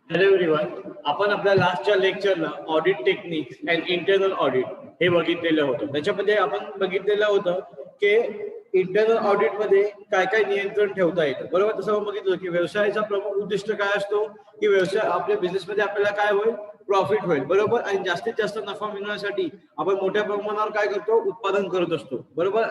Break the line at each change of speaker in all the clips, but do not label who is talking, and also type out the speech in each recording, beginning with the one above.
Hello everyone, आपण आपल्या लास्टच्या लेक्चरला audit techniques and internal audit हे बघितलेलं होतं. त्याच्यामध्ये आपण बघितलेलं होतं की इंटरनल ऑडिट मध्ये काय काय नियंत्रण ठेवता येतं, बरोबर. तसं आपण बघितलं की व्यवसायाचा प्रमुख उद्दिष्ट काय असतो की व्यवसाय आपल्या बिझनेसमध्ये आपल्याला काय होईल, प्रॉफिट होईल, बरोबर. आणि जास्तीत जास्त नफा मिळवण्यासाठी आपण मोठ्या प्रमाणावर काय करतो, उत्पादन करत असतो, बरोबर.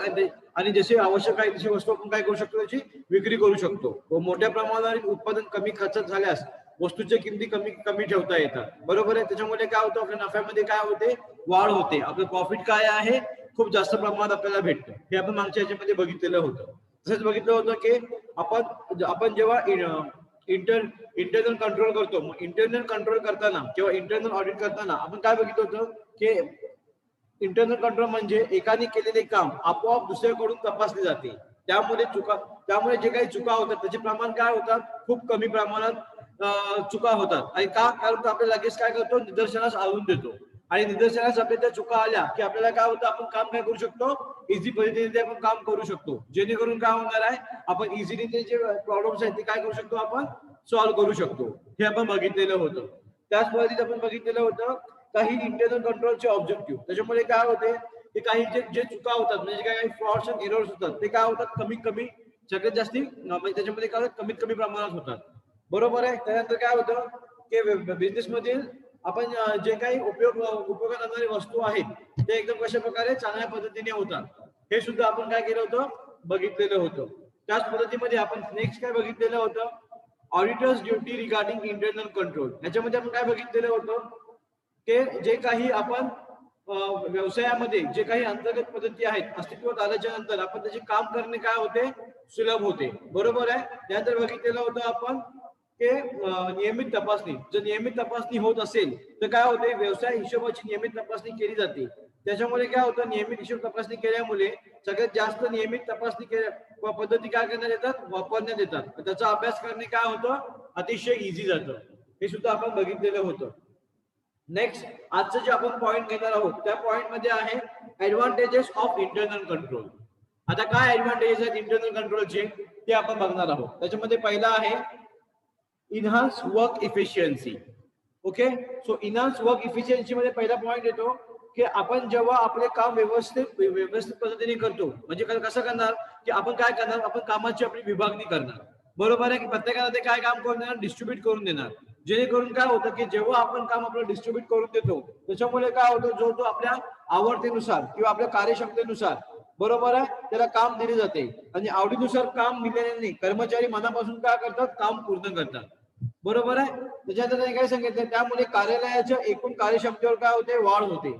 आणि जसे आवश्यक आहे तशी वस्तू आपण काय करू शकतो, त्याची विक्री करू शकतो. व मोठ्या प्रमाणावर उत्पादन कमी खर्चात झाल्यास वस्तूच्या किमती कमी कमी ठेवता येतात, बरोबर आहे. त्याच्यामुळे काय होतं, आपल्या नफ्यामध्ये काय होते, वाढ होते. आपलं प्रॉफिट काय आहे, खूप जास्त प्रमाणात आपल्याला भेटतं. हे आपण मागच्या याच्यामध्ये बघितलेलं होतं. तसंच बघितलं होतं की आपण जेव्हा इंटरनल कंट्रोल करतो, मग इंटरनल कंट्रोल करताना किंवा इंटरनल ऑडिट करताना आपण काय बघितलं होतं की इंटरनल कंट्रोल म्हणजे एकाने केलेले काम आपोआप दुसऱ्याकडून तपासले जाते. त्यामुळे जे काही चुका होतात त्याचे प्रमाण काय होतात, खूप कमी प्रमाणात चुका होतात. आणि का, कारण आपण लगेच काय करतो, निदर्शनास आणून देतो. आणि निदर्शनास आपल्या त्या चुका आल्या की आपल्याला काय होतं, आपण काम काय करू शकतो, इझी पद्धतीने आपण काम करू शकतो. जेणेकरून काय होणार आहे, आपण इझिली ते जे प्रॉब्लेम्स आहेत ते काय करू शकतो, आपण सॉल्व्ह करू शकतो. हे आपण बघितलेलं होतं. त्याच पद्धतीत आपण बघितलेलं होतं काही इंटरनल कंट्रोलचे ऑब्जेक्टिव्ह. त्याच्यामुळे काय होते, ते काही जे चुका होतात, म्हणजे काही फ्रॉड्स अँड एरर्स होतात, ते काय होतात, कमीत कमी सगळ्यात जास्ती म्हणजे त्याच्यामध्ये काय कमीत कमी प्रमाणात होतात, बरोबर आहे. त्यानंतर काय होतं की बिझनेस मधील आपण जे काही उपयोगात आणणारी वस्तू आहेत ते एकदम कशा प्रकारे चांगल्या पद्धतीने होतात, हे सुद्धा आपण काय केलं होतं, बघितलेलं होतं. त्याच पद्धतीमध्ये आपण नेक्स्ट काय बघितलेलं होतं, auditors duty regarding internal control. याच्यामध्ये आपण काय बघितलेलं होतं, ते जे काही आपण व्यवसायामध्ये जे काही अंतर्गत पद्धती आहेत अस्तित्वात आल्याच्या नंतर आपण त्याचे काम करणे काय होते, सुलभ होते, बरोबर आहे. त्यानंतर बघितलेलं होतं आपण ते नियमित तपासणी. जर नियमित तपासणी होत असेल तर काय होते, व्यवसाय हिशोबाची नियमित तपासणी केली जाते. त्याच्यामुळे काय होतं, नियमित हिशोब तपासणी केल्यामुळे सगळ्यात जास्त नियमित तपासणी पद्धती काय करण्यात येतात, वापरण्यात येतात. त्याचा अभ्यास करणे काय होतं, अतिशय इझी जातं. हे सुद्धा आपण बघितलेलं होतं. नेक्स्ट आजचं जे आपण पॉइंट घेणार आहोत त्या पॉइंट मध्ये आहे ऍडव्हान्टेजेस ऑफ इंटरनल कंट्रोल. आता काय ऍडव्हान्टेजेस आहेत इंटरनल कंट्रोलचे ते आपण बघणार आहोत. त्याच्यामध्ये पहिला आहे enhance work efficiency. Okay, so enhance work efficiency मध्ये पहिला पॉइंट येतो की आपण जेव्हा आपले काम व्यवस्थित पद्धतीने करतो, म्हणजे कसं करणार की आपण काय करणार, आपण कामाची आपली विभागणी करणार, बरोबर आहे. की प्रत्येकाला ते काय काम करून देणार, डिस्ट्रीब्यूट करून देणार. जेणेकरून काय होतं की जेव्हा आपण काम आपलं डिस्ट्रीब्यूट करून देतो त्याच्यामुळे काय होतं, जो आपल्या आवडतेनुसार किंवा आपल्या कार्यक्षमतेनुसार, बरोबर आहे, त्याला काम दिले जाते. आणि आवडीनुसार काम दिल्याने कर्मचारी मनापासून काय करतात, काम पूर्ण करतात, बरोबर आहे. त्याच्यानंतर काय सांगितलं, त्यामुळे कार्यालयाच्या एकूण कार्यक्षमतेवर काय होते, वाढ होते.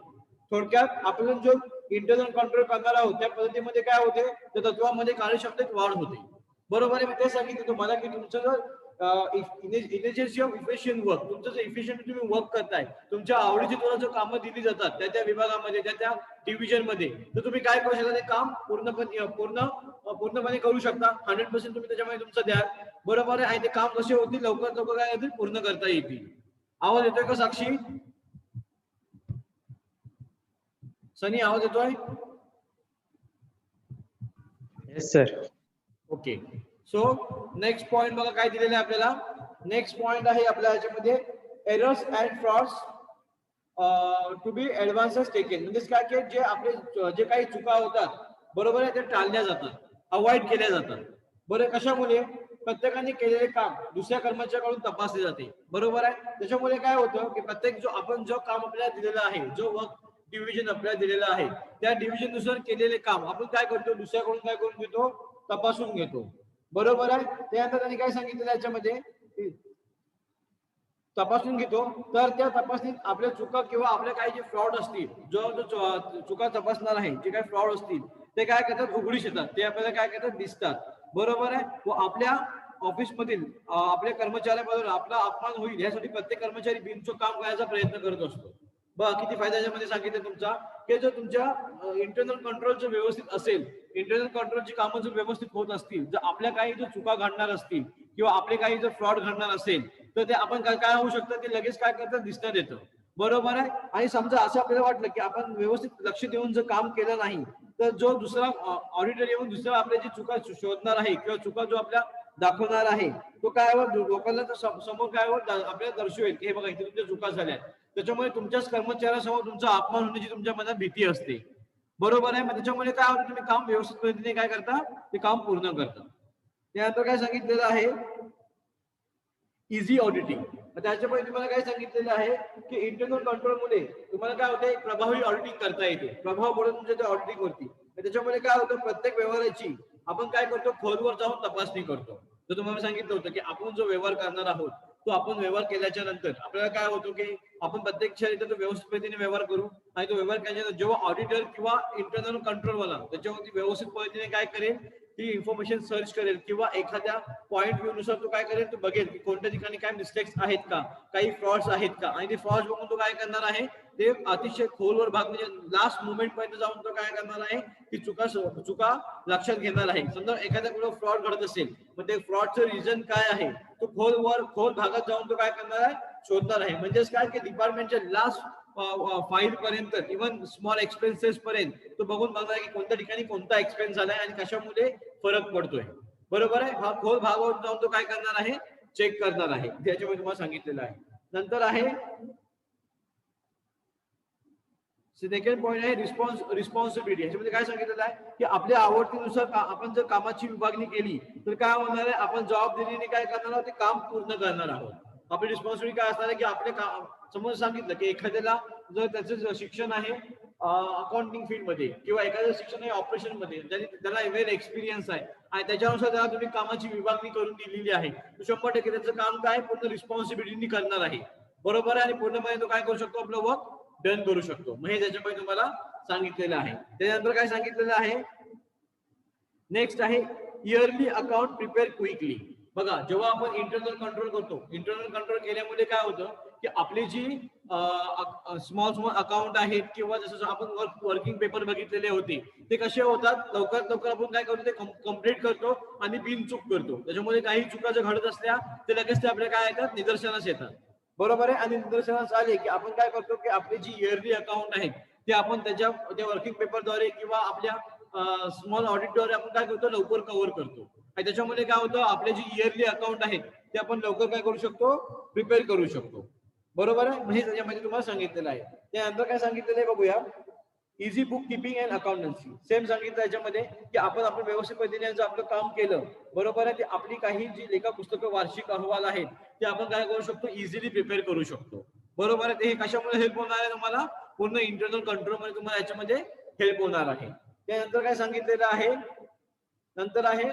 थोडक्यात आपण जो इंटरनल कंट्रोल करणार आहोत त्या पद्धतीमध्ये काय होते, त्या तत्वामध्ये कार्यक्षमतेत वाढ होते, बरोबर आहे. मी ते सांगितलं तुम्हाला की तुमचं जर इफिशियन्सी ऑफ इफिशियंट वर्क, तुमचं जर इफिशियंट तुम्ही वर्क करताय, तुमच्या आवडीची तुम्हाला जो कामं दिली जातात त्या विभागामध्ये त्या डिव्हिजन मध्ये, तर तुम्ही काय करू शकता, ते काम पूर्णपणे करू शकता. 100% तुम्ही त्याच्यामध्ये तुमचं द्या, बरोबर आहे. आणि ते काम कसे होतील, लवकर काय होतील, पूर्ण करता येतील. आवाज येतोय का साक्षी, सनी आवाज येतोय?
Yes sir.
Okay, so next point बघा काय दिलेलं आहे आपल्याला. नेक्स्ट पॉइंट आहे आपल्या ह्याच्यामध्ये errors and frauds to be advances taken. म्हणजे काय की जे आपले जे काही चुका होतात, बरोबर आहे, ते टाळल्या जातात, अवॉइड केल्या जातात. बरं, कशामुळे, प्रत्येकाने केलेले काम दुसऱ्या कर्मचाऱ्याकडून तपासले जाते, बरोबर आहे. त्याच्यामुळे काय होतं की प्रत्येक जो काम आपल्याला दिलेला आहे, जो वर्क डिव्हिजन आपल्याला दिलेला आहे त्या डिव्हिजन नुसार केलेले काम आपण काय करतो, दुसऱ्याकडून काय करून घेतो, तपासून घेतो, बरोबर आहे. त्यानंतर त्यांनी काय सांगितलं याच्यामध्ये, तपासून घेतो. तर त्या तपासणीत आपल्या चुका किंवा आपल्या काही जे फ्रॉड असतील, जो चुका तपासणार आहे, जे काही फ्रॉड असतील ते काय करतात, उघडीस येतात, ते आपल्याला काय करतात, दिसतात, बरोबर आहे. व आपल्या ऑफिस मधील आपल्या कर्मचाऱ्याबरोबर आपला अपमान होईल यासाठी प्रत्येक कर्मचारी बिनचूक काम करायचा प्रयत्न करत असतो. बघा किती फायदा याच्यामध्ये सांगितलं तुमचा, की जर तुमच्या इंटरनल कंट्रोल जर व्यवस्थित असेल, इंटरनल कंट्रोलची कामं जर व्यवस्थित होत असतील, जर आपल्या काही जर चुका घडणार असतील किंवा आपले काही जर फ्रॉड घडणार असेल तर ते आपण काय होऊ शकतं, ते लगेच काय करतं, दिसण्यात येतं, बरोबर आहे. आणि समजा असं आपल्याला वाटलं की आपण व्यवस्थित लक्ष देऊन जर काम केलं नाही तर जो दुसरा ऑडिटर येऊन दुसरा आपल्या जी चुका शोधणार आहे किंवा चुका जो आपल्या दाखवणार आहे तो काय लोकांना समोर काय आपल्याला दर्शवेल की हे बघा इथे तुमच्या चुका झाल्या. त्याच्यामुळे तुमच्याच कर्मचाऱ्यासमोर तुमचा अपमान होण्याची तुमच्या मनात भीती असते. बरोबर आहे. मग त्याच्यामुळे काय होतं तुम्ही काम व्यवस्थित पद्धतीने काय करता ते काम पूर्ण करता. त्यानंतर काय सांगितलेलं आहे इझी ऑडिटिंग. त्याच्यामुळे तुम्हाला काय सांगितलेलं आहे की इंटरनल कंट्रोलमुळे तुम्हाला काय होते प्रभावी ऑडिटिंग करता येते. प्रभाव पडतो तुमच्या ऑडिटिंग वरती. त्याच्यामुळे काय होतं प्रत्येक व्यवहाराची आपण काय करतो खोलवर जाऊन तपासणी करतो. तर तुम्हाला सांगितलं होतं की आपण जो व्यवहार करणार आहोत तो आपण व्यवहार केल्याच्या नंतर आपल्याला काय होतं की आपण प्रत्येक तो व्यवस्थित पद्धतीने व्यवहार करू आणि तो व्यवहार केल्यानंतर जेव्हा ऑडिटर किंवा इंटरनल कंट्रोलवाला त्याच्यावरती व्यवस्थित पद्धतीने काय करेल ती इन्फॉर्मेशन सर्च करेल किंवा एखाद्या पॉईंट व्ह्यू नुसार तो काय करेल तो बघेल की कोणत्या ठिकाणी काय मिस्टेक्स आहेत का काही फ्रॉड्स आहेत का आणि ते फ्रॉड्स बघून तो काय करणार आहे ते अतिशय खोलवर भाग म्हणजे लास्ट मोमेंट पर्यंत जाऊन तो काय करणार आहे की चुका लक्षात घेणार आहे. समजा एखाद्या कुठं फ्रॉड घडत असेल मग ते फ्रॉडचं रिझन काय आहे तो खोल भागात जाऊन तो काय करणार आहे शोधणार आहे. म्हणजेच काय की डिपार्टमेंटच्या लास्ट फाईल पर्यंत इव्हन स्मॉल एक्सपेन्सेस पर्यंत तो बघणार आहे की कोणत्या ठिकाणी कोणता एक्सपेन्स झालाय आणि कशामुळे फरक पडतोय. बरोबर आहे. हा खोल भागावर जाऊन तो काय करणार आहे चेक करणार आहे. त्याच्यामध्ये तुम्हाला सांगितलेलं आहे. नंतर आहे सेकंड पॉईंट आहे रिस्पॉन्सिबिलिटी. याच्यामध्ये काय सांगितलेलं आहे की आपल्या आवडतीनुसार आपण जर कामाची विभागणी केली तर काय होणार आहे आपण जबाबदारीने काय करणार आहोत ते काम पूर्ण करणार आहोत. आपली रिस्पॉन्सिबिलिटी काय असणार आहे की आपले समोर सांगितलं की एखाद्याला जर त्याचं शिक्षण आहे अकाउंटिंग फील्ड मध्ये किंवा एखादं शिक्षण आहे ऑपरेशन मध्ये त्याला वेल एक्सपिरियन्स आहे आणि त्याच्यानुसार त्याला तुम्ही कामाची विभागणी करून दिलेली आहे 100% त्याचं काम काय पूर्ण रिस्पॉन्सिबिलिटी करणार आहे. बरोबर आहे. आणि पूर्णपणे तो काय करू शकतो आपलं वर्क डन करू शकतो. मग हे त्याच्यामध्ये तुम्हाला सांगितलेलं आहे. त्यानंतर काय सांगितलेलं आहे नेक्स्ट आहे इयरली अकाउंट प्रिपेअर क्विकली. बघा जेव्हा आपण इंटरनल कंट्रोल करतो इंटरनल कंट्रोल केल्यामुळे काय होतं की आपली जी स्मॉल अकाउंट आहेत किंवा जसं आपण वर्किंग पेपर बघितलेले होते ते कसे होतात लवकर आपण काय करतो ते कम्प्लीट करतो आणि बिनचूक करतो. त्याच्यामुळे काही चुका जर घडत असल्या ते लगेच ते आपल्याला काय येतात निदर्शनास येतात. बरोबर आहे. आणि निदर्शनास आले की आपण काय करतो की आपली जी इयरली अकाउंट आहेत ते आपण त्या वर्किंग पेपरद्वारे किंवा आपल्या स्मॉल ऑडिटद्वारे आपण काय करतो लवकर कव्हर करतो. आणि त्याच्यामुळे काय होतं आपले जे इयरली अकाउंट आहेत ते आपण लवकर काय करू शकतो प्रिपेअर करू शकतो. बरोबर आहे. म्हणजे त्याच्यामध्ये तुम्हाला सांगितलेलं आहे. त्यानंतर काय सांगितलेलं आहे बघूया easy book keeping and accountancy. Same सांगितलं याच्यामध्ये की आपण व्यवस्थित पद्धतीने जर आपलं काम केलं बरोबर आहे ते आपली काही जी लेखा पुस्तकं वार्षिक अहवाल आहेत ते आपण काय करू शकतो इझिली प्रिपेअर करू शकतो. बरोबर आहे. ते हे कशामुळे हेल्प होणार आहे तुम्हाला पूर्ण इंटरनल कंट्रोल मध्ये तुम्हाला याच्यामध्ये हेल्प होणार आहे. त्यानंतर काय सांगितलेलं आहे नंतर आहे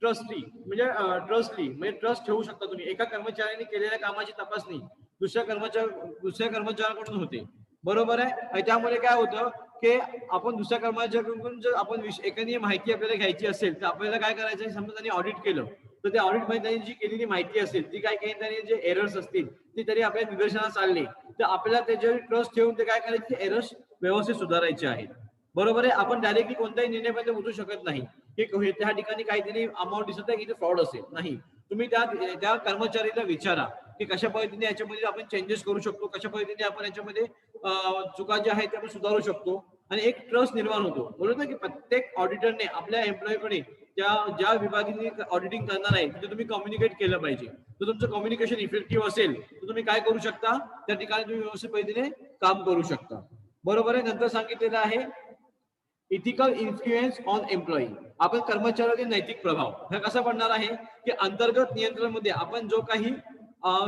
ट्रस्टी म्हणजे ट्रस्ट ठेवू शकता तुम्ही. एका कर्मचाऱ्याने केलेल्या कामाची तपासणी दुसऱ्या कर्मचाऱ्याकडून होते. बरोबर आहे. आणि त्यामुळे काय होतं की आपण दुसऱ्या कर्मचाऱ्याकडून जर आपण एखादी माहिती आपल्याला घ्यायची असेल तर आपल्याला काय करायचं समजा त्यांनी ऑडिट केलं तर त्या ऑडिट मध्ये त्यांनी जी केलेली माहिती असेल ती काय त्यांनी जे एरर्स असतील ती तरी आपल्या निदर्शनास आणली तर आपल्याला त्याच्यावर ट्रस्ट ठेवून ते काय करायचे एरर्स व्यवस्थित सुधारायचे आहेत. बरोबर आहे. आपण डायरेक्टली कोणत्याही निर्णयामध्ये उतरू शकत नाही की त्या ठिकाणी काहीतरी अमाऊंट दिसत आहे की ते फ्रॉड असेल. नाही तुम्ही त्या कर्मचारीला विचारा की कशा पद्धतीने याच्यामध्ये आपण चेंजेस करू शकतो कशा पद्धतीने आपण याच्यामध्ये चुका ज्या आहेत त्या आपण सुधारू शकतो आणि एक ट्रस्ट निर्माण होतो. बरोबर ना की प्रत्येक ऑडिटरने आपल्या एम्प्लॉईकडे ज्या विभागाने ऑडिटिंग करणार आहे तिथे तुम्ही कम्युनिकेट केलं पाहिजे. तर तुमचं कम्युनिकेशन इफेक्टिव्ह असेल तर तुम्ही काय करू शकता त्या ठिकाणी तुम्ही व्यवस्थित पद्धतीने काम करू शकता. बरोबर आहे. नंतर सांगितलेलं आहे इथिकल इन्फ्लुएन्स ऑन एम्प्लॉई. आपण कर्मचाऱ्यावरील नैतिक प्रभाव हा कसा पडणार आहे की अंतर्गत नियंत्रणमध्ये आपण जो काही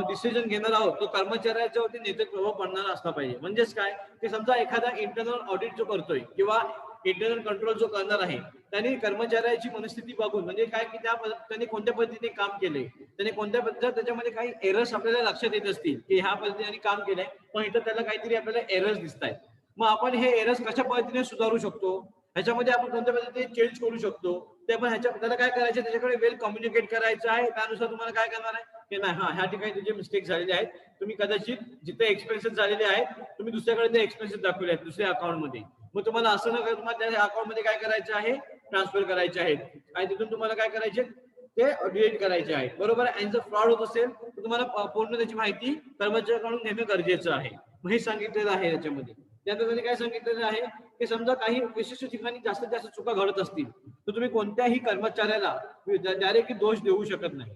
डिसिजन घेणार आहोत तो कर्मचाऱ्याच्यावरती नैतिक प्रभाव पडणारा असला पाहिजे. म्हणजेच काय की समजा एखादा इंटरनल ऑडिट जो करतोय किंवा इंटरनल कंट्रोल जो करणार आहे त्यांनी कर्मचाऱ्याची मनस्थिती बघून म्हणजे काय की त्यांनी कोणत्या पद्धतीने काम केले त्यांनी कोणत्या पद्धतीने त्याच्यामध्ये काही एरर्स आपल्याला लक्षात येत असतील की ह्या पद्धतीने काम केलंय पण इथं त्याला काहीतरी आपल्याला एरर्स दिसत आहेत. मग आपण हे एरर्स कशा पद्धतीने सुधारू शकतो ह्याच्यामध्ये आपण कोणत्या पद्धतीने चेंज करू शकतो ते पण त्याला काय करायचं त्याच्याकडे वेल कम्युनिकेट करायचं आहे. त्यानुसार तुम्हाला काय करणार आहे की नाही ह्या ठिकाणी तुझे मिस्टेक झालेले आहेत तुम्ही कदाचित जिथे एक्सपेन्सेस झालेले आहेत तुम्ही दुसऱ्याकडे ते एक्सपेन्सेस दाखवले आहेत दुसऱ्या अकाउंटमध्ये मग तुम्हाला असं न तुम्हाला त्या अकाउंटमध्ये काय करायचं आहे ट्रान्सफर करायचे आहेत आणि तिथून तुम्हाला काय करायचे ते डिलीट करायचे आहेत. बरोबर आहे. आणि जर फ्रॉड होत असेल तर तुम्हाला पूर्ण त्याची माहिती कर्मचाऱ्याकडून घेणं गरजेचं आहे. हे सांगितलेलं आहे याच्यामध्ये. त्यानंतर त्यांनी काय सांगितलेलं आहे की समजा काही विशिष्ट ठिकाणी जास्तीत जास्त चुका घडत असतील तर तुम्ही कोणत्याही कर्मचाऱ्याला डायरेक्टली दोष देऊ शकत नाही.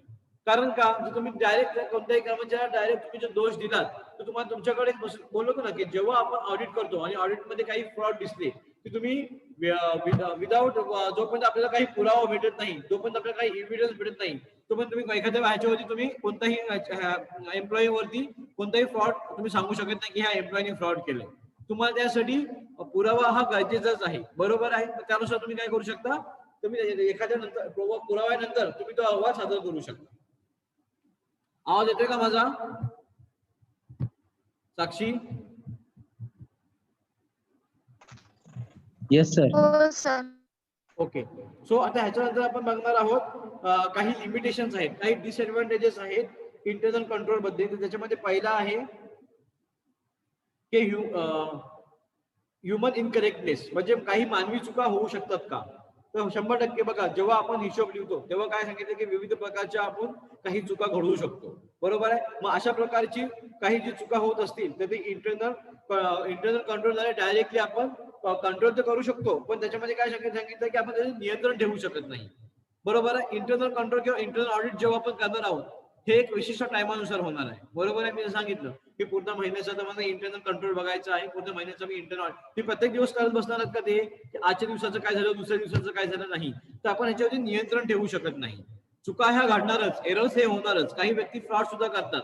कारण का, जर तुम्ही डायरेक्ट कोणत्याही कर्मचाऱ्याला डायरेक्ट तुम्ही जर दोष दिलात तर तुम्हाला तुमच्याकडे बोललो ना की जेव्हा आपण ऑडिट करतो आणि ऑडिटमध्ये काही फ्रॉड दिसले की तुम्ही विदाऊट जोपर्यंत आपल्याला काही पुरावा भेटत नाही, जोपर्यंत आपल्याला काही एव्हिडन्स भेटत नाही, तोपर्यंत तुम्ही एखाद्या ह्याच्यावरती तुम्ही कोणत्याही एम्प्लॉई वरती कोणताही फ्रॉड तुम्ही सांगू शकत नाही की ह्या एम्प्लॉईने फ्रॉड केलंय. तुम्हाला त्यासाठी पुरावा हा गरजेचाच आहे, बरोबर आहे. त्यानुसार तुम्ही काय करू शकता, तुम्ही एखाद्या नंतर पुराव्यानंतर तुम्ही तो अहवाल सादर करू शकता. आवाज येतोय का माझा? साक्षी?
Yes sir.
हो सर.
ओके. सो आता ह्याच्यानंतर आपण बघणार आहोत काही लिमिटेशन्स आहेत, काही डिसएडव्हान्टेजेस आहेत इंटरनल कंट्रोल मध्ये. तर त्याच्यामध्ये पहिला आहे की ह्युमन इनकरेक्टनेस, म्हणजे काही मानवी चुका होऊ शकतात का? तर 100% बघा, जेव्हा आपण हिशोब लिहितो तेव्हा काय सांगितलं की विविध प्रकारच्या आपण काही चुका घडवू शकतो, बरोबर आहे. मग अशा प्रकारची काही जी चुका होत असतील तर ते इंटरनल कंट्रोलद्वारे डायरेक्टली आपण कंट्रोल तर करू शकतो, पण त्याच्यामध्ये काय सांगितलं की आपण त्याचे नियंत्रण ठेवू शकत नाही, बरोबर आहे. इंटरनल कंट्रोल किंवा इंटरनल ऑडिट जेव्हा आपण करणार आहोत हे एक विशिष्ट टायमानुसार होणार आहे, बरोबर आहे. मी सांगितलं की पूर्ण महिन्याचा तर मला इंटरनल कंट्रोल बघायचा आहे, पूर्ण महिन्याचा मी इंटरनल, मी प्रत्येक दिवस करत बसणार का ते, आजच्या दिवसाचं काय झालं, दुसऱ्या दिवसाचं काय झालं नाही, तर आपण ह्याच्यावरती नियंत्रण ठेवू शकत नाही. चुका ह्या घडणारच, एरर्स हे होणारच. काही व्यक्ती फ्रॉड सुद्धा करतात,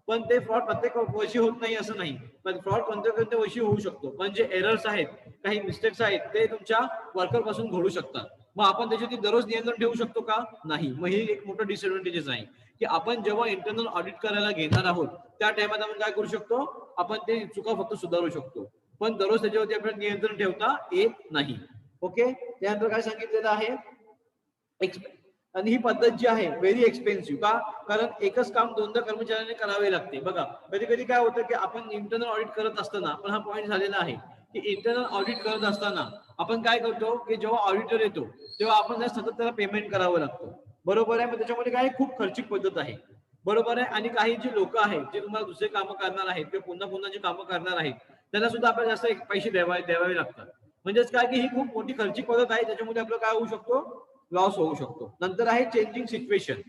पण ते फ्रॉड प्रत्येक वर्षी होत नाही असं नाही, पण फ्रॉड कोणत्या वर्षी होऊ शकतो. पण जे एरर्स आहेत, काही मिस्टेक्स आहेत, ते तुमच्या वर्कर पासून घडू शकतात. मग आपण त्याच्यावरती दररोज नियंत्रण ठेवू शकतो का? नाही. मग ही एक मोठं डिसएडव्हान्टेजेस आहे की आपण जेव्हा इंटरनल ऑडिट करायला घेणार आहोत त्या टाइमात आपण काय करू शकतो, आपण ते चुका फक्त सुधारू शकतो, पण दररोज त्याच्यावरती आपल्याला नियंत्रण ठेवता येत नाही. ओके. त्यानंतर काय सांगितलेलं आहे, आणि ही पद्धत जी आहे व्हेरी एक्सपेन्सिव्ह. का? कारण एकच काम दोनदा कर्मचाऱ्यांनी करावे लागते. बघा, कधी कधी काय होतं की आपण इंटरनल ऑडिट करत असताना, पण हा पॉईंट झालेला आहे की इंटरनल ऑडिट करत असताना आपण काय करतो की जेव्हा ऑडिटर येतो तेव्हा आपण सतत त्याला पेमेंट करावं लागतं, बरोबर आहे. मग त्याच्यामध्ये काय खूप खर्चिक पद्धत आहे, बरोबर आहे. आणि काही जी लोक आहेत जे तुम्हाला दुसरे कामं करणार आहेत किंवा पुन्हा पुन्हा जे कामं करणार आहेत त्यांना सुद्धा आपल्याला जास्त पैसे द्यावे लागतात. म्हणजेच काय की ही खूप मोठी खर्चिक पद्धत आहे, त्याच्यामध्ये आपलं काय होऊ शकतो, लॉस होऊ शकतो. नंतर आहे चेंजिंग सिच्युएशन.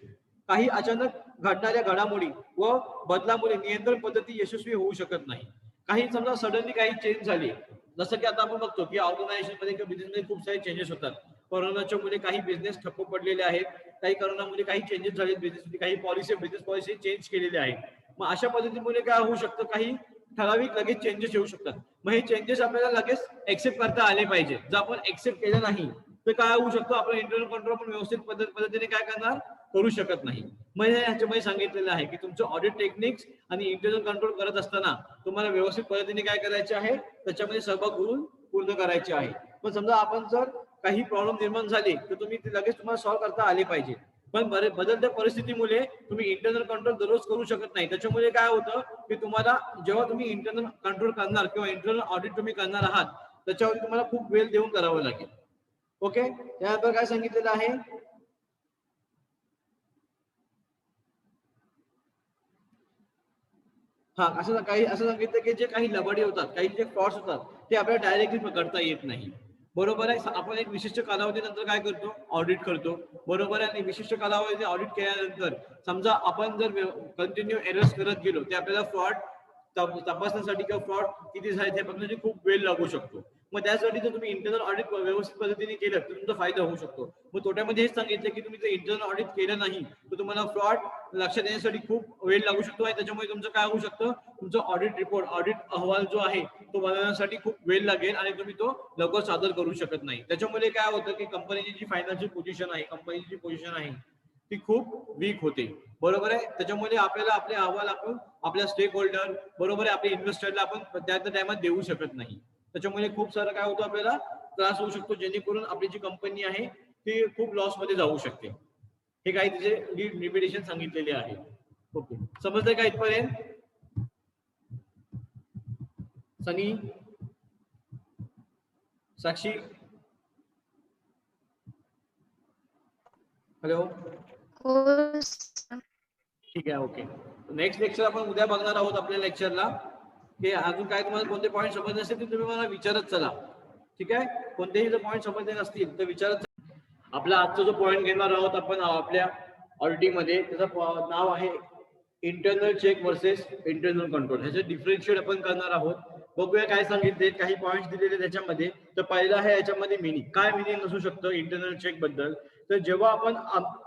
काही अचानक घडणाऱ्या घडामोडी व बदलामुळे नियंत्रण पद्धती यशस्वी होऊ शकत नाही. काही समजा सडनली काही चेंज झाली, जसं की आता आपण बघतो की ऑर्गनायझेशन मध्ये किंवा बिझनेसमध्ये खूप सारे चेंजेस होतात. कोरोनाच्या मुळे काही बिझनेस ठप्प पडलेले आहेत, काही कोरोनामुळे काही चेंजेस झाले बिझनेसमध्ये, काही बिझनेस पॉलिसी चेंज केलेली आहे. मग अशा पद्धतीमुळे काय होऊ शकतं, काही ठराविक लगेच चेंजेस येऊ शकतात. मग हे चेंजेस आपल्याला लगेच एक्सेप्ट करता आले पाहिजे. जर आपण एक्सेप्ट केलं नाही तर काय होऊ शकतो, आपण इंटरनल कंट्रोल पण व्यवस्थित पद्धतीने काय करणार, करू शकत नाही. मग ह्याच्यामध्ये सांगितलेलं आहे की तुमचं ऑडिट टेक्निक्स आणि इंटरनल कंट्रोल करत असताना तुम्हाला व्यवस्थित पद्धतीने काय करायचे आहे, त्याच्यामध्ये सहभाग घेऊन पूर्ण करायचे आहे. पण समजा आपण जर काही प्रॉब्लेम निर्माण झाले तर तुम्ही ते लगेच तुम्हाला सॉल्व्ह करता आले पाहिजे. पण बदलत्या परिस्थितीमुळे तुम्ही इंटरनल कंट्रोल दररोज करू शकत नाही. त्याच्यामुळे काय होतं की तुम्हाला जेव्हा तुम्ही इंटरनल कंट्रोल करणार किंवा इंटरनल ऑडिट तुम्ही करणार आहात त्याच्यावर तुम्हाला खूप वेळ देऊन करावं लागेल. ओके. त्यानंतर काय सांगितलेलं आहे, हा असं सांगितलं की जे काही लबाडी होतात, काही जे फ्रॉड्स होतात ते आपल्याला डायरेक्टली पकडता येत नाही, बरोबर आहे. आपण एक विशिष्ट कालावधीनंतर काय करतो, ऑडिट करतो, बरोबर आहे. आणि विशिष्ट कालावधी ऑडिट केल्यानंतर समजा आपण जर कंटिन्यू एरर्स करत गेलो ते आपल्याला फ्रॉड तपासण्यासाठी किंवा फ्रॉड किती झाले ते बघण्यासाठी खूप वेळ लागू शकतो. मग त्यासाठी जर तुम्ही इंटरनल ऑडिट व्यवस्थित पद्धतीने केलं तर तुमचा फायदा होऊ शकतो. मग तोट्यामध्ये हेच सांगितलं की तुम्ही जर इंटरनल ऑडिट केलं नाही तर तुम्हाला फ्रॉड लक्षात येण्यासाठी खूप वेळ लागू शकतो आणि त्याच्यामुळे तुमचं काय होऊ शकतं, तुमचं ऑडिट रिपोर्ट, ऑडिट अहवाल जो आहे तो बनवण्यासाठी खूप वेळ लागेल आणि तुम्ही तो लवकर सादर करू शकत नाही. त्याच्यामुळे काय होतं की कंपनीची जी फायनान्शियल पोझिशन आहे, कंपनीची जी पोझिशन आहे ती खूप वीक होते, बरोबर आहे. त्याच्यामुळे आपल्याला आपले अहवाल आपण आपल्या स्टेक होल्डर, बरोबर आहे, आपल्या इन्व्हेस्टरला आपण त्या टायमात देऊ शकत नाही. त्याच्यामुळे खूप सारं काय होतं, आपल्याला त्रास होऊ शकतो, जेणेकरून आपली जी कंपनी आहे ती खूप लॉस मध्ये जाऊ शकते. हे काही तिचे लिमिटेशन सांगितलेले आहे. ओके, समजतंय का इथपर्यंत? सनी, साक्षी, हॅलो.
हो.
ठीक आहे. ओके, नेक्स्ट लेक्चर आपण उद्या बघणार आहोत आपल्या लेक्चरला हे अजून काय तुम्हाला कोणते पॉईंट समजले असतील तर तुम्ही मला विचारत चला. ठीक आहे, कोणतेही जर पॉईंट समजले नसतील तर विचारत. आपला आजचा जो पॉईंट घेणार आहोत आपण आपल्या ऑडिटिंग मध्ये, त्याचं नाव आहे internal check versus internal control. ह्याचं डिफरन्शिएट आपण करणार आहोत. बघूया काय सांगितले, काही पॉईंट्स दिलेले त्याच्यामध्ये. तर पहिला आहे याच्यामध्ये मिनिंग. काय मिनिंग असू शकतं इंटरनल चेक बद्दल? तर जेव्हा आपण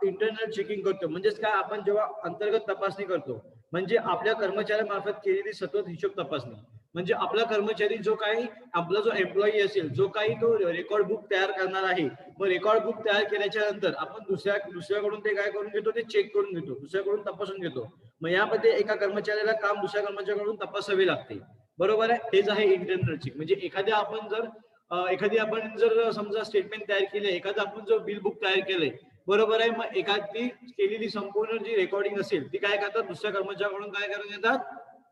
इंटरनल चेकिंग करतो म्हणजेच काय, आपण जेव्हा अंतर्गत तपासणी करतो म्हणजे आपल्या कर्मचाऱ्यांमार्फत केलेली सतत हिशोब तपासणी. म्हणजे आपला कर्मचारी जो काही आपला जो एम्प्लॉई असेल, जो काही तो रेकॉर्ड बुक तयार करणार आहे, मग रेकॉर्ड बुक तयार केल्याच्या नंतर आपण दुसऱ्याकडून ते काय करून घेतो, ते चेक करून घेतो, दुसऱ्याकडून तपासून घेतो. मग यामध्ये एका कर्मचाऱ्याला काम दुसऱ्या कर्मचाऱ्याकडून तपासावे लागते. बरोबर आहे, हेच आहे इंटरनल चेक. म्हणजे एखादी आपण जर समजा स्टेटमेंट तयार केले, एखादं आपण जर बिल बुक तयार केलंय, बरोबर आहे, मग एखादी केलेली संपूर्ण जी रेकॉर्डिंग असेल ती काय करतात, दुसऱ्या कर्मचाऱ्याकडून काय करून घेतात,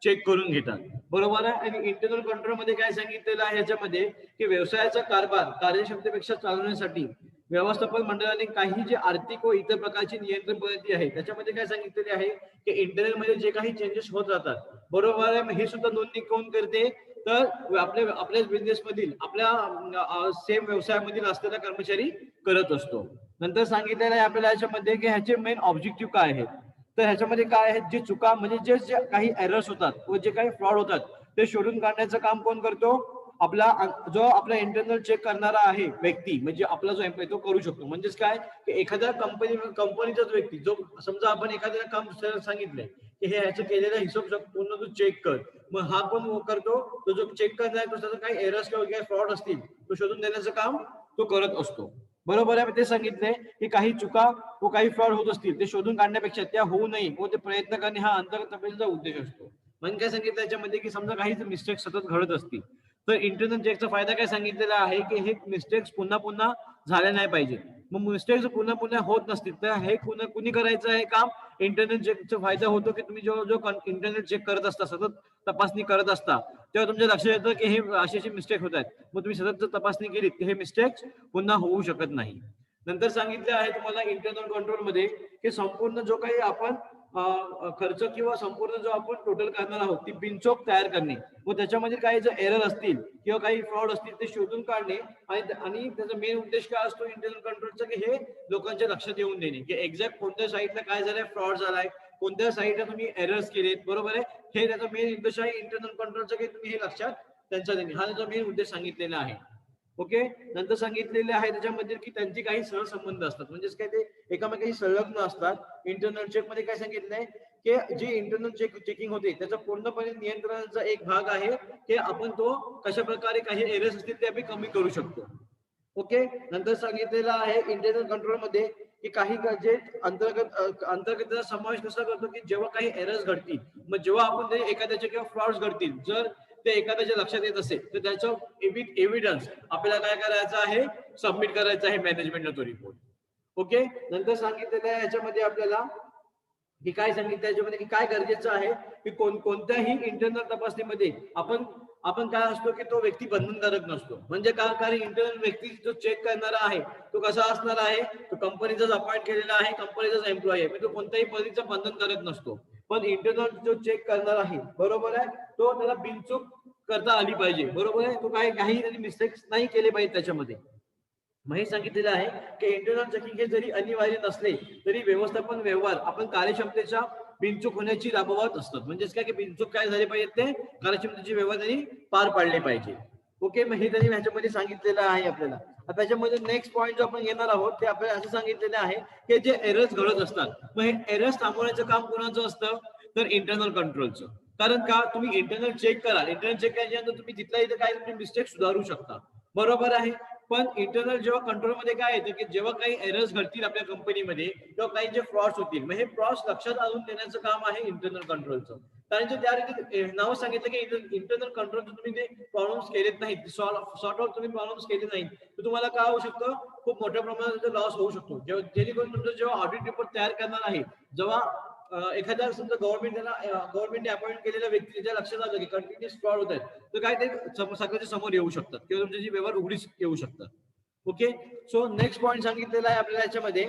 चेक करून घेतात. बरोबर आहे. आणि इंटरनल कंट्रोल मध्ये काय सांगितलेलं आहे याच्यामध्ये, की व्यवसायाचा कारभार कार्यक्षमतेपेक्षा चालवण्यासाठी व्यवस्थापन मंडळाने काही जे आर्थिक व इतर प्रकारची नियंत्रण पद्धती आहे त्याच्यामध्ये काय सांगितलेले आहे, की इंटरनल मध्ये जे काही चेंजेस होत राहतात, बरोबर आहे, हे सुद्धा नोंदणी कोण करते, तर आपल्याच बिझनेस मधील आपल्या सेम व्यवसायामधील असलेला कर्मचारी करत असतो. नंतर सांगितलेलं आहे आपल्याला याच्यामध्ये, की ह्याचे मेन ऑब्जेक्टिव्ह काय आहेत. तर ह्याच्यामध्ये काय आहे, जे चुका म्हणजे जे काही एरर्स होतात व जे काही फ्रॉड होतात ते शोधून काढण्याचं काम कोण करतो, आपला इंटरनल चेक करणारा आहे व्यक्ती, म्हणजे आपला जो एम्प्लॉय तो करू शकतो. म्हणजेच काय, की एखाद्या कंपनीचाच व्यक्ती, जो समजा आपण एखाद्याला काम सांगितलंय की हे ह्याचं केलेला हिशोब पूर्ण तू चेक कर, मग हा पण करतो, तो जो चेक करणार तो त्याचा काही एरर्स किंवा काही फ्रॉड असतील तो शोधून देण्याचं काम तो करत असतो. बरोबर आहे. ते सांगितलंय की काही चुका व काही फ्रॉड होत असतील ते शोधून काढण्यापेक्षा त्या होऊ नये व ते प्रयत्न करणे हा अंतर्गत तब्येतीचा उद्देश असतो. म्हणजे काय सांगितलं याच्यामध्ये, की समजा काही मिस्टेक सतत घडत असतील तर इंटरनल चेकचा फायदा काय सांगितलेला आहे, की हे मिस्टेक्स पुन्हा पुन्हा झाल्या नाही पाहिजे. मग मिस्टेक्स पुन्हा पुन्हा होत नसतील तर हे कुणी करायचं आहे काम, इंटरनल चेकचा फायदा होतो, की तुम्ही जो इंटरनल चेक करत असता, सतत तपासणी करत असता, तेव्हा तुमच्या लक्षात येतं की हे अशी मिस्टेक होत आहेत. मग तुम्ही सतत जर तपासणी केली तर हे मिस्टेक्स पुन्हा होऊ शकत नाही. नंतर सांगितले आहे तुम्हाला इंटरनल कंट्रोल मध्ये, की संपूर्ण जो काही आपण खर्च किंवा संपूर्ण जो आपण टोटल करणार आहोत ती बिनचोक तयार करणे व त्याच्यामध्ये काही जर एरर असतील किंवा काही फ्रॉड असतील ते शोधून काढणे. आणि त्याचा मेन उद्देश काय असतो इंटरनल कंट्रोलचा, की हे लोकांच्या लक्षात येऊन देणे, की एक्झॅक्ट कोणत्या साईटला काय झालंय, फ्रॉड झालाय, कोणत्या साईटला तुम्ही एरर्स केलेत. बरोबर आहे, हे त्याचा मेन उद्देश आहे इंटरनल कंट्रोलचा, की तुम्ही हे लक्षात त्यांचा देणे, हा त्याचा मेन उद्देश सांगितलेला आहे. ओके. नंतर सांगितलेले आहे त्याच्यामध्ये, की त्यांची काही सहसंबंध असतात, म्हणजेच काय, ते एकामेकांशी संलग्न असतात. इंटरनल चेक मध्ये काय सांगितलंय, की जी इंटरनल चेकिंग होते त्याचा पूर्णपणे नियंत्रणाचा एक भाग आहे, की आपण तो कशा प्रकारे काही एरर्स असतील ते आम्ही कमी करू शकतो. ओके. नंतर सांगितलेलं आहे इंटरनल कंट्रोल मध्ये, की काही जे अंतर्गत समावेश कसा करतो, की जेव्हा काही एरर्स घडतील, मग जेव्हा आपण ते एखाद्याचे किंवा फ्रॉड्स घडतील, जर ते एखाद्याच्या लक्षात येत असेल तर त्याचं एव्हिडन्स आपल्याला काय करायचं आहे, सबमिट करायचं आहे मॅनेजमेंटला तो रिपोर्ट. ओके. नंतर सांगितलेलं आहे याच्यामध्ये आपल्याला, की काय सांगितलं याच्यामध्ये, की काय गरजेचं आहे, की कोणत्याही इंटरनल तपासणीमध्ये आपण काय असतो, की तो व्यक्ती बंधनकारक नसतो. म्हणजे काय, कारण इंटरनल व्यक्ती जो चेक करणारा आहे तो कसा असणार आहे, तो कंपनीचाच अपॉइंट केलेला आहे, कंपनीचाच एम्प्लॉई आहे, तो कोणत्याही पद्धतीचा बंधनकारक नसतो. पण इंटरनल जो चेक करणार आहे, बरोबर आहे, तो त्याला बिनचूक करता आली पाहिजे. बरोबर आहे, तो काही मिस्टेक्स नाही केले पाहिजे त्याच्यामध्ये. मग हे सांगितलेलं आहे, की इंटरनल चेकिंग हे जरी अनिवार्य नसले तरी व्यवस्थापन व्यवहार आपण कार्यक्षमतेच्या बिनचूक होण्याची राबवत असतात. म्हणजेच काय, की बिनचूक काय झाले पाहिजेत, ते कार्यक्षमतेचे व्यवहार त्यांनी पार पाडले पाहिजे. ओके. मग हे त्यांनी ह्याच्यामध्ये सांगितलेलं आहे आपल्याला. आता त्याच्यामध्ये नेक्स्ट पॉईंट जो आपण घेणार आहोत ते आपल्याला असं सांगितलेलं आहे, की जे एरर्स घडत असतात, मग हे एरर्स थांबवण्याचं काम कोणाचं असतं, तर इंटरनल कंट्रोलचं. कारण का, तुम्ही इंटरनल चेक कराल, इंटरनल चेक केल्यानंतर तुम्ही तिथल्या इथं काही मिस्टेक सुधारू शकता. बरोबर आहे. पण इंटरनल जेव्हा कंट्रोलमध्ये काय येतं, की जेव्हा काही एरर्स घडतील आपल्या कंपनीमध्ये किंवा काही जे फ्रॉड्स होतील, मग हे फ्रॉड्स लक्षात आणून देण्याचं काम आहे इंटरनल कंट्रोलचं. कारण जे त्या नाव सांगितलं, की इंटरनल कंट्रोल तुम्ही ते प्रॉब्लेम्स केलेत नाहीत, सॉर्ट आउट तुम्ही प्रॉब्लेम्स केले नाहीत, तर तुम्हाला काय होऊ शकतं, खूप मोठ्या प्रमाणात लॉस होऊ शकतो. जेणेकरून तुमचं जेव्हा ऑडिट रिपोर्ट तयार करणार आहे, जेव्हा एखाद्या समजा गव्हर्नमेंटने अपॉइंट केलेल्या व्यक्तीच्या लक्षात आलं की कंटिन्युअस फ्रॉड होत आहेत, तर काय ते सगळ्याच्या समोर येऊ शकतात किंवा तुमचे व्यवहार उघडीस येऊ शकतात. ओके. सो नेक्स्ट पॉईंट सांगितलेला आहे आपल्याला याच्यामध्ये,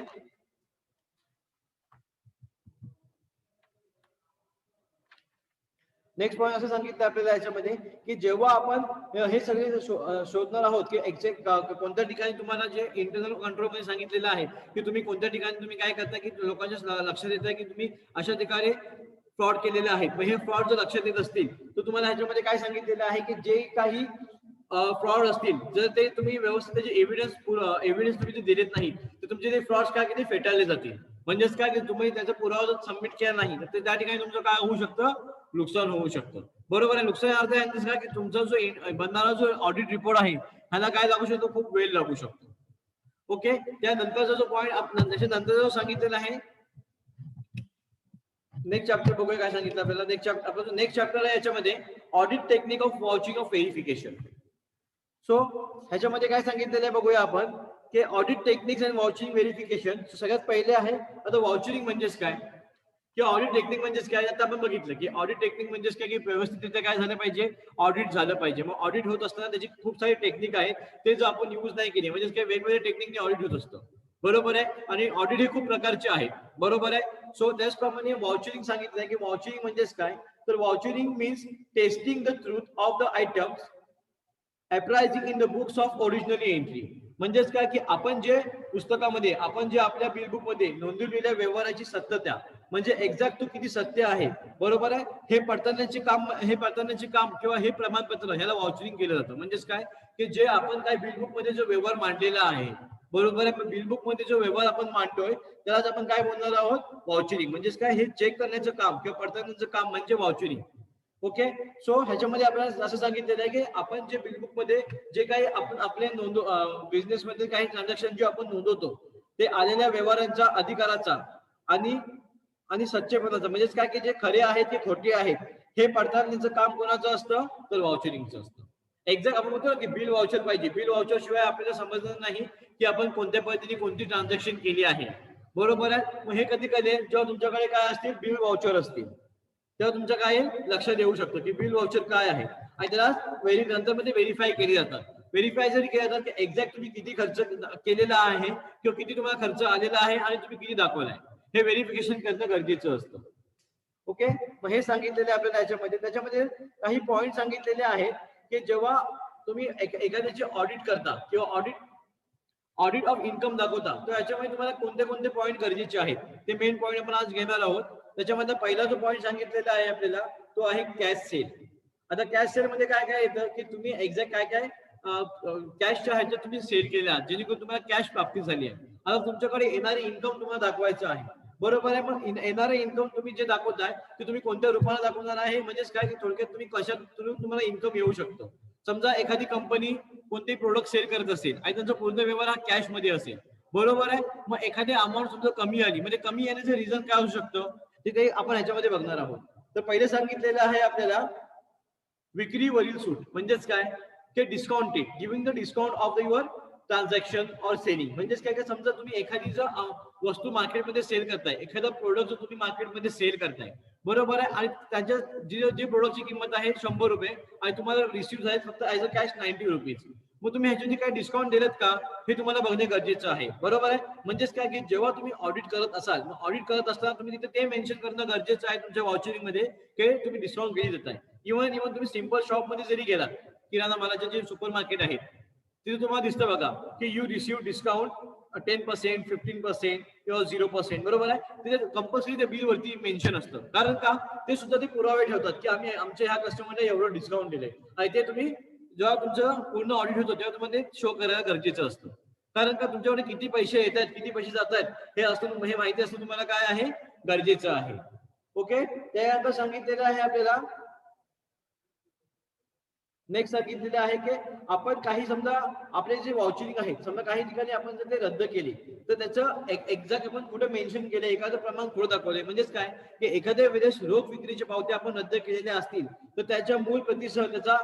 नेक्स्ट पॉईंट असं सांगितलं आपल्याला याच्यामध्ये की जेव्हा आपण हे सगळे शोधणार आहोत की एक्झॅक्ट कोणत्या ठिकाणी तुम्हाला जे इंटरनल कंट्रोल मध्ये सांगितलेलं आहे की तुम्ही कोणत्या ठिकाणी तुम्ही काय करता की लोकांच्या लक्षात येत आहे की तुम्ही अशा ठिकाणी फ्रॉड केलेले आहेत. मग हे फ्रॉड जर लक्षात येत असतील तर तुम्हाला ह्याच्यामध्ये काय सांगितलेलं आहे की जे काही फ्रॉड असतील जर ते तुम्ही व्यवस्थित त्याचे एव्हिडन्स तुम्ही जे दिलेत नाही तर तुमचे ते फ्रॉड्स काय की ते फेटाळले जातील. म्हणजेच काय की तुम्ही त्याचा पुरावा जर सबमिट केला नाही तर त्या ठिकाणी तुमचं काय होऊ शकतं, नुकसान होऊ शकतं. बरोबर आहे. नुकसान अर्थ आहे काय की तुमचा जो बनणारा जो ऑडिट रिपोर्ट आहे ह्याला काय लागू शकतो, खूप वेळ लागू शकतो. ओके. त्यानंतरचा जो पॉईंट त्याच्यानंतर जो सांगितलेला आहे नेक्स्ट चॅप्टर बघूया काय सांगितलं आपल्याला. नेक्स्ट चॅप्टर आहे याच्यामध्ये audit technique of watching of verification. So ह्याच्यामध्ये काय सांगितलेलं आहे बघूया आपण की audit techniques and watching verification. सगळ्यात पहिले आहे आता वॉचिंग म्हणजेच काय की ऑडिट टेक्निक म्हणजेच काय. आता आपण बघितलं की ऑडिट टेक्निक म्हणजेच काय की व्यवस्थितरित्या काय झालं पाहिजे, ऑडिट झालं पाहिजे. मग ऑडिट होत असताना त्याची खूप सारी टेक्निक आहेत ते जर आपण यूज नाही केली म्हणजेच काय वेगवेगळ्या टेक्निकने ऑडिट होत असतं. बरोबर आहे. आणि ऑडिट हे खूप प्रकारचे आहेत. बरोबर आहे. सो त्याचप्रमाणे वॉचरिंग सांगितलंय की वॉचरिंग म्हणजेच काय तर vouching means testing the truth of the items appraising in the books of originally entry. म्हणजेच काय की आपण जे पुस्तकामध्ये आपण जे आपल्या बिलबुक मध्ये नोंदवलेल्या व्यवहाराची सत्यता म्हणजे एक्झॅक्ट तो किती सत्य आहे बरोबर आहे हे पडताळण्याचे काम किंवा हे प्रमाणपत्र ह्याला वॉचरिंग केलं जातं. म्हणजेच काय की जे आपण काय बिलबुक मध्ये जो व्यवहार मांडलेला आहे बरोबर आहे बिलबुक मध्ये जो व्यवहार आपण मांडतोय त्यालाच आपण काय बोलणार आहोत, वॉचरिंग. म्हणजेच काय हे चेक करण्याचं काम किंवा पडताळण्याचं काम म्हणजे वॉचरिंग. ओके. सो ह्याच्यामध्ये आपल्याला असं सांगितलेलं आहे की आपण जे बिलबुक मध्ये जे काही आपण आपले बिझनेस मध्ये काही ट्रान्झॅक्शन जे आपण नोंदवतो ते आलेल्या व्यवहारांचा अधिकाराचा आणि सच्चेपणाचं म्हणजेच काय की जे खरे आहेत ते खोटे आहेत हे पडताळण्याचं काम कोणाचं असतं तर वॉचरिंगचं असतं. एक्झॅक्ट आपण म्हणतो की बिल वाउचर पाहिजे. बिल वाउचर शिवाय आपल्याला समजणार नाही की आपण कोणत्या पद्धतीने कोणती ट्रान्झॅक्शन केली आहे. बरोबर आहे. मग हे कधी कळेल जेव्हा तुमच्याकडे काय असतील बिल वाउचर असतील तेव्हा तुमच्या काय लक्षात येऊ शकतं की बिल वाउचर काय आहे आणि त्याला नंतरमध्ये व्हेरीफाय केली जातात. व्हेरीफाय जरी केलं जातं की एक्झॅक्ट तुम्ही किती खर्च केलेला आहे किंवा किती तुम्हाला खर्च आलेला आहे आणि तुम्ही किती दाखवलाय हे व्हेरिफिकेशन करणं गरजेचं असतं. ओके. मग हे सांगितलेले आपल्याला त्याच्यामध्ये काही पॉईंट सांगितलेले आहेत की जेव्हा तुम्ही एखाद्याची ऑडिट करता किंवा ऑडिट ऑफ इन्कम दाखवता तर याच्यामध्ये तुम्हाला कोणते कोणते पॉईंट गरजेचे आहेत ते मेन पॉईंट आपण आज घेणार आहोत. त्याच्यामध्ये पहिला जो पॉईंट सांगितलेला आहे आपल्याला तो आहे कॅश सेल. आता कॅश सेल मध्ये काय काय येतं की तुम्ही एक्झॅक्ट काय काय कॅशच्या ह्याच्यात तुम्ही सेल केले आहात जेणेकरून तुम्हाला कॅश प्राप्ती झाली आहे. आता तुमच्याकडे येणारी इन्कम तुम्हाला दाखवायचं आहे बरोबर आहे. मग येणारं इन्कम तुम्ही जे दाखवताय ते तुम्ही कोणत्या रूपाने दाखवणार आहे म्हणजेच काय की थोडक्यात तुम्ही कशातून तुम्हाला इन्कम येऊ शकतो. समजा एखादी कंपनी कोणतेही प्रोडक्ट सेल करत असेल आणि त्यांचा पूर्ण व्यवहार हा कॅश मध्ये असेल बरोबर आहे. मग एखादी अमाऊंट समजा कमी आली म्हणजे कमी येण्याचं रिझन काय असू शकतं ते काही आपण ह्याच्यामध्ये बघणार आहोत. तर पहिले सांगितलेलं आहे आपल्याला विक्रीवरील सूट म्हणजेच काय की discounted giving the discount of the your transaction or selling. म्हणजेच काय समजा तुम्ही एखादी जर वस्तू मार्केटमध्ये सेल करताय एखादा प्रोडक्ट जो तुम्ही मार्केटमध्ये सेल करताय बरोबर आहे आणि त्याच्या जी प्रोडक्टची किंमत आहे 100 रुपये आणि तुम्हाला रिसिव्ह झाले फक्त ऍज अ कॅश 90 रुपीज. मग तुम्ही ह्याच्यामध्ये काय डिस्काउंट दिलेत का हे तुम्हाला बघणे गरजेचं आहे बरोबर आहे. म्हणजेच काय की जेव्हा तुम्ही ऑडिट करत असाल मग ऑडिट करत असताना तुम्ही तिथे ते मेन्शन करणं गरजेचं आहे तुमच्या वॉचरिंग मध्ये की तुम्ही डिस्काउंट किती देताय. इव्हन तुम्ही सिंपल शॉप मध्ये जरी गेलात किराणा मालाचे जे सुपर मार्केट आहेत तिथे तुम्हाला दिसतं बघा की यू रिसीव्ह डिस्काउंट 10%, 15% किंवा 0% बरोबर आहे. तिथे कंपल्सरी त्या बिल वरती मेन्शन असतं. कारण का ते सुद्धा ते पुरावे ठेवतात की आम्ही आमच्या ह्या कस्टमरला एवढं डिस्काउंट दिलंय आणि ते तुम्ही जेव्हा तुमचं पूर्ण ऑडिट होतं तेव्हा तुम्हाला ते शो करायला गरजेचं असतं. कारण का तुमच्याकडे किती पैसे येत आहेत किती पैसे जात आहेत हे माहिती असतं तुम्हाला काय आहे गरजेचं आहे. ओके. त्यानंतर सांगितलेलं आहे आपल्याला नेक्स्ट सांगितलेलं आहे की आपण काही समजा आपले जे वाउचरिंग आहे समजा काही ठिकाणी आपण जर ते रद्द केले तर त्याचं एक्झॅक्ट आपण कुठे मेन्शन केलं एखादं प्रमाण कुठं दाखवलंय. म्हणजेच काय की एखाद्या वेळेस रोख विक्रीच्या पावत्या आपण रद्द केलेल्या असतील तर त्याच्या मूळ प्रतीसह त्याचा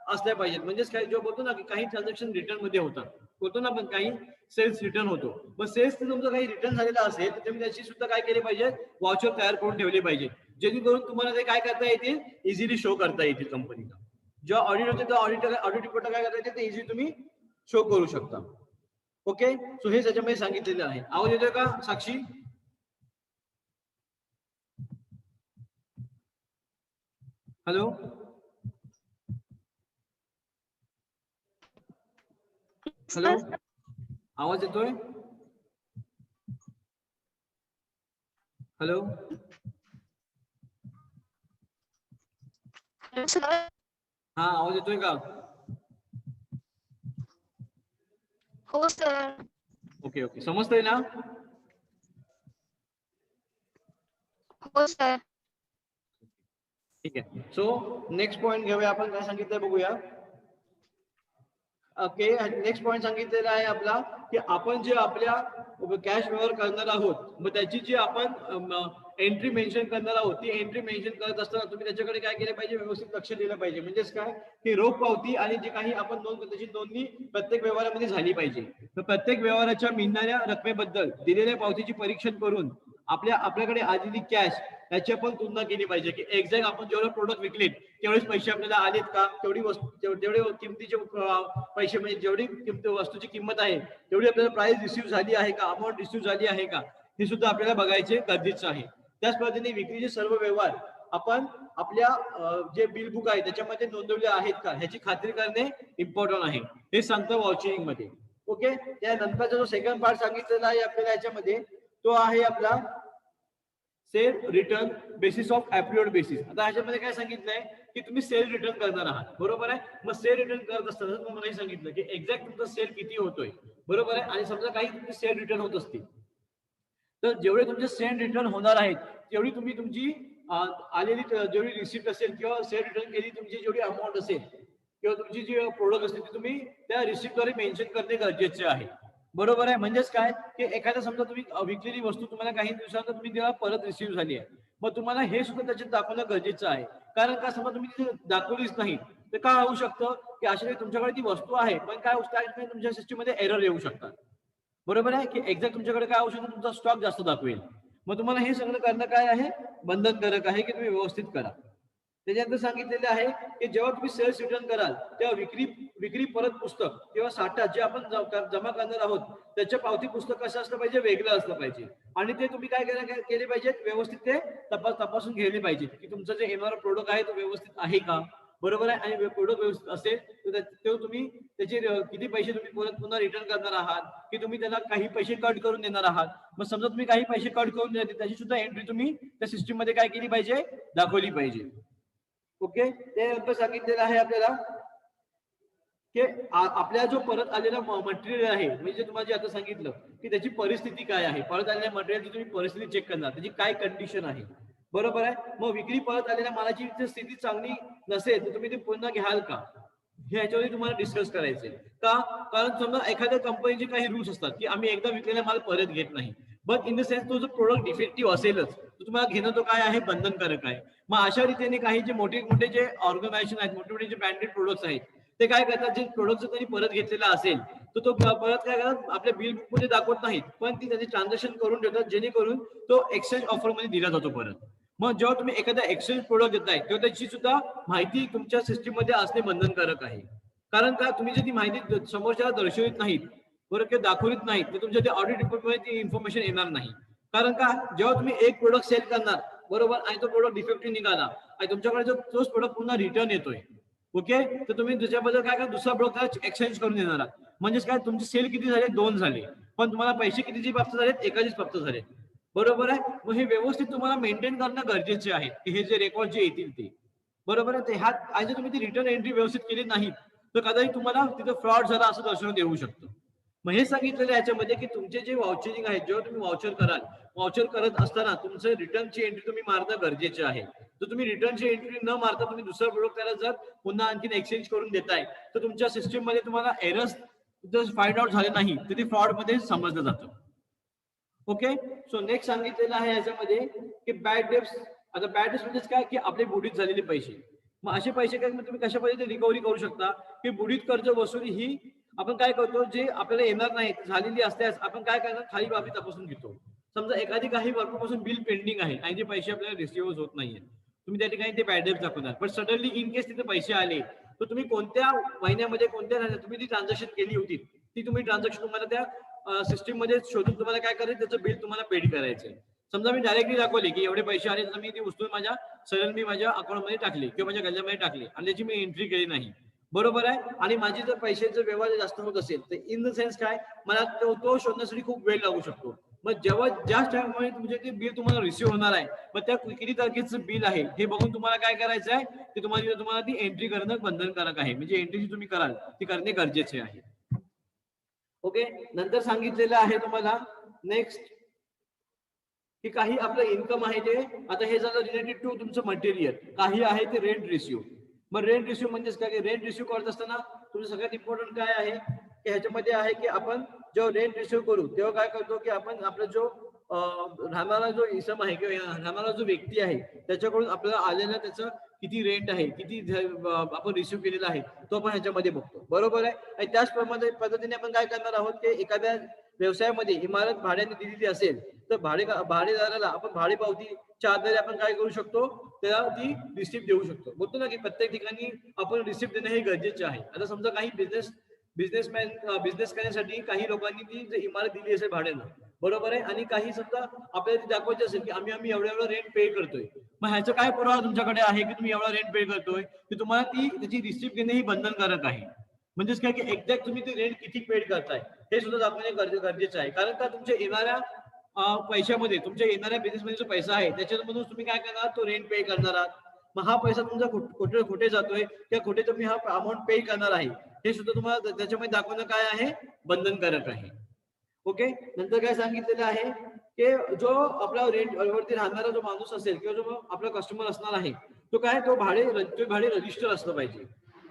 असल्या पाहिजेत. म्हणजेच काय जेव्हा बोलतो ना की काही ट्रान्झॅक्शन रिटर्न मध्ये होतात होतो ना पण काही सेल्स रिटर्न होतो. मग सेल्स तुमचं काही रिटर्न झालेला असेल तर तुम्ही त्याची सुद्धा काय केले पाहिजे वाउचर तयार करून ठेवले पाहिजे जेणेकरून तुम्हाला ते काय करता येतील इझिली शो करता येतील कंपनीला. जेव्हा ऑडिट होते तेव्हा ऑडिट रिपोर्ट काय करायचे ते इझी तुम्ही शो करू शकता. ओके. सो हे त्याच्यामध्ये सांगितलेलं आहे. आवाज येतोय का साक्षी? हॅलो हॅलो, आवाज येतोय? हॅलो हा, आवाज येतोय का?
हो सर.
ओके ओके, समजतंय ना?
हो सर.
ठीक आहे. सो नेक्स्ट पॉइंट घेऊया आपण. काय सांगितलंय बघूया. ओके, नेक्स्ट पॉइंट सांगितलेला आहे आपला की आपण जे आपल्या कॅश व्यवहार करणार आहोत, मग त्याची जी आपण एंट्री मेन्शन करणार आहोत, ती एंट्री मेन्शन करत असताना तुम्ही त्याच्याकडे काय केलं पाहिजे, व्यवस्थित लक्ष दिलं पाहिजे. म्हणजेच काय की रोख पावती आणि जे काही आपण नोंद करतो त्याची नोंदणी प्रत्येक व्यवहारामध्ये झाली पाहिजे. तर प्रत्येक व्यवहाराच्या मिळणाऱ्या रकमेबद्दल दिलेल्या पावतीची परीक्षण करून आपल्याकडे आलेली कॅश त्याची आपण तुलना केली पाहिजे की एक्झॅक्ट आपण जेवढे प्रोडक्ट विकलेत तेवढेच पैसे आपल्याला आलेत का, तेवढी वस्तू जेवढे किमतीचे पैसे म्हणजे जेवढी वस्तूची किंमत आहे तेवढी आपल्याला प्राइस रिसिव्ह झाली आहे का, अमाऊंट रिसिव्ह झाली आहे का, हे सुद्धा आपल्याला बघायचे गरजेचं आहे. त्याच पद्धतीने विक्रीचे सर्व व्यवहार आपण आपल्या जे बिल बुक आहे त्याच्यामध्ये नोंदवले आहेत का ह्याची खात्री करणे इम्पॉर्टंट आहे. हे सांगतं वाउचरिंग मध्ये. ओके, त्यानंतरचा जो सेकंड पार्ट सांगितलेला आहे आपल्याला याच्यामध्ये तो आहे आपला sale return basis of approved basis. आता ह्याच्यामध्ये काय सांगितलंय की तुम्ही सेल रिटर्न करणार आहात, बरोबर आहे. मग सेल रिटर्न करत असताना तुम्हाला सांगितलं की एक्झॅक्ट तुमचा सेल किती होतोय, बरोबर आहे. आणि समजा काही तुमचे सेल रिटर्न होत असतील तर जेवढे तुमचे सेल रिटर्न होणार आहेत तेवढी तुम्ही तुमची आलेली जेवढी रिसिप्ट असेल किंवा सेल रिटर्न केली तुमची जेवढी अमाऊंट असेल किंवा तुमची जी प्रोडक्ट असतील ती तुम्ही त्या रिसिप्टद्वारे मेन्शन करणे गरजेचे आहे, बरोबर आहे. म्हणजेच काय की एखाद्या समजा तुम्ही विकलेली वस्तू तुम्हाला काही दिवसांत तुम्ही त्याला परत रिसिव्ह झाली आहे, मग तुम्हाला हे सुद्धा त्याच्यात दाखवणं गरजेचं आहे. कारण का समजा तुम्ही ती दाखवलीच नाही तर काय होऊ शकतं की अशा तुमच्याकडे ती वस्तू आहे पण काय तुमच्या सिस्टीममध्ये एरर येऊ शकतात, बरोबर आहे. की एक्झॅक्ट तुमच्याकडे काय होऊ शकतं, तुमचा स्टॉक जास्त दाखवेल. मग तुम्हाला हे सगळं करणं काय आहे, बंधनकारक आहे की तुम्ही व्यवस्थित करा. त्याच्यानंतर सांगितलेले आहे की जेव्हा तुम्ही सेल्स रिटर्न कराल तेव्हा विक्री परत पुस्तक किंवा साठा जे आपण जमा करणार आहोत त्याच्या पावती पुस्तक कसं असलं पाहिजे, वेगळं असलं पाहिजे. आणि ते तुम्ही काय केले पाहिजेत, व्यवस्थित ते तपासून घेतले पाहिजे की तुमचं जे येणारा प्रोडक्ट आहे तो व्यवस्थित आहे का, बरोबर आहे. आणि प्रोडक्ट व्यवस्थित असेल तर तुम्ही त्याचे किती पैसे तुम्ही पुन्हा रिटर्न करणार आहात की तुम्ही त्याला काही पैसे कट करून देणार आहात. मग समजा तुम्ही काही पैसे कट करून देते त्याची सुद्धा एंट्री तुम्ही त्या सिस्टीम मध्ये काय केली पाहिजे, दाखवली पाहिजे. ओके, त्यानंतर सांगितलेलं आहे आपल्याला की आपल्या जो परत आलेला मटेरियल आहे म्हणजे तुम्हाला जे आता सांगितलं की त्याची परिस्थिती काय आहे, परत आलेल्या मटेरियलची तुम्ही परिस्थिती चेक करणार, त्याची काय कंडिशन आहे, बरोबर आहे. मग विक्री परत आलेल्या मालाची स्थिती चांगली नसेल तर तुम्ही ते पुन्हा घ्याल का, हे याच्यावरती तुम्हाला डिस्कस करायचंय का. कारण समजा एखाद्या कंपनीचे काही रूल्स असतात की आम्ही एकदा विकलेला माल परत घेत नाही, बट इन द सेन्स तो जो प्रोडक्ट डिफेक्टिव्ह असेलच तर तुम्हाला घेणं तो काय आहे, बंधनकारक आहे. मग अशा रीतीने काही जे मोठे जे ऑर्गनायझेशन आहेत, मोठे जे ब्रँडेड प्रोडक्ट्स आहेत ते काय करतात, जे प्रोडक्ट त्यांनी परत घेतलेला असेल तर तो परत काय करतात आपल्या बिल बुक मध्ये दाखवत नाहीत पण ती त्याचे ट्रान्झॅक्शन करून ठेवतात जेणेकरून तो एक्सचेंज ऑफर मध्ये दिला जातो परत. मग जेव्हा तुम्ही एखादा एक्सचेंज प्रोडक्ट देताय तेव्हा त्याची सुद्धा माहिती तुमच्या सिस्टीम मध्ये असणे बंधनकारक आहे. कारण का तुम्ही जर ती माहिती समोरच्याला दर्शवित नाहीत, बरोबर, किंवा दाखवित नाहीत तर तुमच्या ते ऑडिट रिपोर्ट मध्ये ती इन्फॉर्मेशन येणार नाही. कारण का जेव्हा तुम्ही एक प्रोडक्ट सेल करणार, बरोबर, आणि तो प्रोडक्ट डिफेक्टिव्ह निघाला आणि तुमच्याकडे जो तोच प्रोडक्ट पुन्हा रिटर्न येतोय, ओके, तर तुम्ही त्याच्याबद्दल काय करा, दुसरा प्रोडक्ट एक्सचेंज करून देणार आहात. म्हणजेच काय, तुमचे सेल किती झाले, 2 झाले, पण तुम्हाला पैसे कितीचे प्राप्त झालेत, एकाचेच प्राप्त झाले, बरोबर आहे. मग हे व्यवस्थित तुम्हाला मेंटेन करणं गरजेचे आहे की हे जे रेकॉर्ड जे येतील ते, बरोबर आहे. ते ह्यात आणि जर तुम्ही ती रिटर्न एंट्री व्यवस्थित केली नाही तर कदाचित तुम्हाला तिथं फ्रॉड झाला असं दर्शवून देऊ शकतं. मग हे सांगितलेलं याच्यामध्ये की तुमचे जे वाउचरिंग आहे, जेव्हा तुम्ही वाउचर कराल, वाउचर करत असताना तुमचं रिटर्नची एंट्री तुम्ही मारणं गरजेचे आहे. तर तुम्ही रिटर्नची एंट्री न मारता तुम्ही दुसरा प्रोडक्ट त्याला जर पुन्हा आणखीन एक्सचेंज करून देताय तर तुमच्या सिस्टीम मध्ये तुम्हाला एरर्स जर फाइंड आउट झाले नाही तर ते फ्रॉड मध्ये समजलं जातं. ओके, सो नेक्स्ट सांगितलेलं आहे याच्यामध्ये की बॅड डेब्ट्स. आता बॅड डेब्ट्स म्हणजे काय की आपले बुडीत झालेले पैसे. मग असे पैसे काय तुम्ही कशा पद्धतीने रिकव्हरी करू शकता की बुडीत कर्ज वसुली ही आपण काय करतो, जे आपल्याला येणार नाही झालेली असल्यास आपण काय करणार, खाली बाबी तपासून घेतो. समजा एखादी काही वर्षापासून बिल पेंडिंग आहे आणि ते पैसे आपल्याला रिसिव्ह होत नाहीये, तुम्ही त्या ठिकाणी ते बॅड डेब्ट दाखवणार. पण सडनली इन केस तिथे पैसे आले तर तुम्ही कोणत्या महिन्यामध्ये कोणत्या तुम्ही ती ट्रान्झॅक्शन केली होती ती तुम्ही ट्रान्झॅक्शन तुम्हाला त्या सिस्टीम मध्ये शोधून तुम्हाला काय करायचं, त्याचं बिल तुम्हाला पेड करायचंय. समजा मी डायरेक्टली दाखवले की एवढे पैसे आले तर मी ती उचलून माझ्या सरळ मी माझ्या अकाउंटमध्ये टाकले किंवा माझ्या गल्ल्यामध्ये टाकले आणि त्याची मी एंट्री केली नाही, बरोबर आहे. आणि माझी जर पैशाचा व्यवहार जास्त होत असेल तर इन द सेन्स काय, मला तो शोधण्यासाठी खूप वेळ लागू शकतो. मग जेव्हा ज्या टाइममध्ये तुमचे ते बिल तुम्हाला रिसिव्ह होणार आहे, मग त्या किती तारखेचं बिल आहे हे बघून तुम्हाला काय करायचं आहे, की तुम्हाला ती एंट्री करणं बंधनकारक आहे. म्हणजे एंट्री जी तुम्ही कराल ती करणे गरजेचे आहे. ओके, नंतर सांगितलेलं आहे तुम्हाला नेक्स्ट की काही आपलं इन्कम आहे ते, आता हे झालं रिलेटेड टू तुमचं मटेरियल. काही आहे ते रेंट रिसिव्ह. मग रेंट रिसिव्ह म्हणजेच काय, रेंट रिसिव्ह करत असताना तुमचं सगळ्यात इम्पॉर्टंट काय आहे की ह्याच्यामध्ये आहे की आपण जेव्हा रेंट रिसिव्ह करू तेव्हा काय करतो की आपण आपला जो राहणारा जो इसम आहे किंवा राहणारा जो व्यक्ती आहे त्याच्याकडून आपल्याला आलेला त्याचं किती रेंट आहे, किती आपण रिसिव्ह केलेला आहे तो आपण ह्याच्यामध्ये बघतो, बरोबर आहे. आणि त्याच पद्धतीने आपण काय करणार आहोत की एखाद्या व्यवसायामध्ये इमारत भाड्याने दिलेली असेल तर भाडेदाराला आपण भाडे पावतीच्या आधारे आपण काय करू शकतो, त्याला ती रिसिप्ट देऊ शकतो. बोलतो ना की प्रत्येक ठिकाणी आपण रिसिप्ट देणं हे गरजेचे आहे. आता समजा काही बिझनेस करण्यासाठी काही लोकांनी ती इमारत दिली असेल भाड्यानं, बरोबर आहे, आणि काही समजा आपल्याला दाखवायचं असेल की आम्ही एवढं रेंट पे करतोय, मग ह्याचा काय पुरावा तुमच्याकडे आहे की तुम्ही एवढा रेंट पे करतोय, की तुम्हाला त्याची रिसिप्ट घेणे ही बंधनकारक आहे. म्हणजेच काय की एक्झॅक्ट तुम्ही ते रेंट किती पेड करताय हे सुद्धा दाखवणे गरजेचं आहे. कारण का तुमच्या येणाऱ्या पैशामध्ये, तुमच्या येणाऱ्या बिझनेसमध्ये जो पैसा आहे त्याच्यामधून तुम्ही काय करणार, तो रेंट पे करणार आहात. मग हा पैसा तुमचा कुठे जातोय त्या कुठे तुम्ही हा अमाऊंट पे करणार आहे हे सुद्धा तुम्हाला त्याच्यामध्ये दाखवणं काय आहे, बंधनकारक आहे. ओके, नंतर काय सांगितलेलं आहे की जो आपला रेंट वरती राहणारा जो माणूस असेल किंवा जो आपला कस्टमर असणार आहे तो काय, तो भाडे रजिस्टर असलं पाहिजे.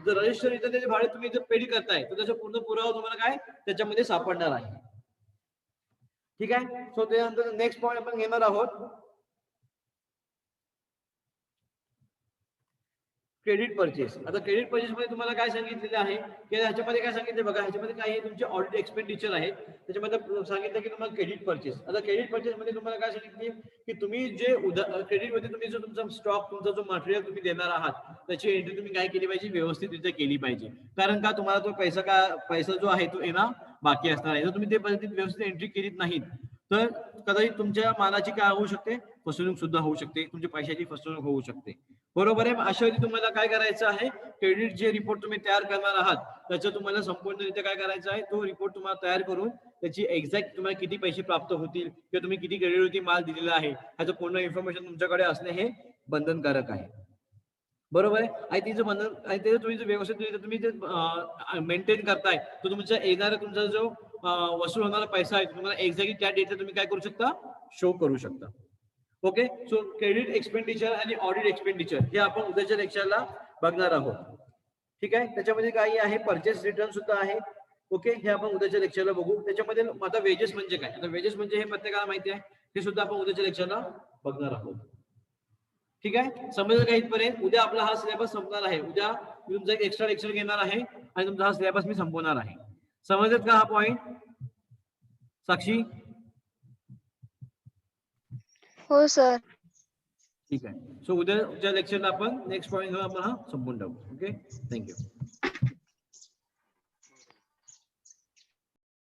जर रजिस्टर इथं त्याचे भाडे तुम्ही जर पेड करताय तर त्याचा पूर्ण पुरावा तुम्हाला काय त्याच्यामध्ये सापडणार आहे. ठीक आहे. सो त्यानंतर नेक्स्ट पॉईंट आपण घेणार आहोत क्रेडिट परचेस. आता क्रेडिट परचेस मध्ये तुम्हाला काय सांगितलेलं आहे की ह्याच्यामध्ये काय सांगितलं बघा, ह्याच्यामध्ये काही तुमचे ऑडिट एक्सपेंडिचर आहेत त्याच्यामध्ये सांगितलं की तुम्हाला क्रेडिट परचेस. आता क्रेडिट परचेस मध्ये तुम्हाला काय सांगितले की तुम्ही जे क्रेडिट मध्ये तुम्ही जो तुमचा स्टॉक, तुमचा जो मटेरियल तुम्ही देणार आहात त्याची एंट्री तुम्ही काय केली पाहिजे, व्यवस्थितरित्या केली पाहिजे. कारण का, तुम्हाला तो पैसा जो आहे तो येणं बाकी असणार आहे. जर तुम्ही ते पद्धतीने व्यवस्थित एंट्री केलीत नाहीत तर कदाचित तुमच्या मालाची काय होऊ शकते, फसवणूक सुद्धा होऊ शकते, तुमच्या पैशाची फसवणूक होऊ शकते, बरोबर आहे. अशा वेळी तुम्हाला काय करायचं आहे, क्रेडिट जे रिपोर्ट तुम्ही तयार करणार आहात त्याचं तुम्हाला संपूर्णरित्या काय करायचं आहे, तो रिपोर्ट तुम्हाला तयार करून त्याची एक्झॅक्ट तुम्हाला किती पैसे प्राप्त होतील किंवा तुम्ही किती क्रेडिटवरती माल दिलेला आहे ह्याचं पूर्ण इन्फॉर्मेशन तुमच्याकडे असणे हे बंधनकारक आहे, बरोबर आहे. आणि तिचं बंधन आणि ते तुम्ही व्यवस्थित तुम्ही जे मेंटेन करताय तो तुमचा येणारा तुमचा जो वसूल होणारा पैसा आहे तुम्हाला एक्झॅक्टली त्या डेटला तुम्ही काय करू शकता, शो करू शकता. ओके, सो क्रेडिट एक्सपेंडिचर आणि ऑडिट एक्सपेंडिचर हे आपण उद्याच्या लेक्चरला बघणार आहोत. ठीक आहे, त्याच्यामध्ये काही आहे परचेस रिटर्न सुद्धा आहे. ओके, हे आपण उद्याच्या लेक्चरला बघू. त्याच्यामध्ये आता वेजेस म्हणजे काय, आता वेजेस म्हणजे हे प्रत्येकाला माहिती आहे, हे सुद्धा आपण उद्याच्या लेक्चरला बघणार आहोत. ठीक आहे, समजलं का इथपर्यंत? उद्या आपला हा सिलेबस संपणार आहे. उद्या मी तुमचा एक एक्स्ट्रा लेक्चर घेणार आहे आणि तुमचा हा सिलेबस मी संपवणार आहे. समजलं का हा पॉइंट साक्षी?
हो सर.
ठीक आहे. सो उद्याच्या लेक्चरला आपण नेक्स्ट पॉईंट घेऊन आपण हा संपून टाकू. Okay, thank you.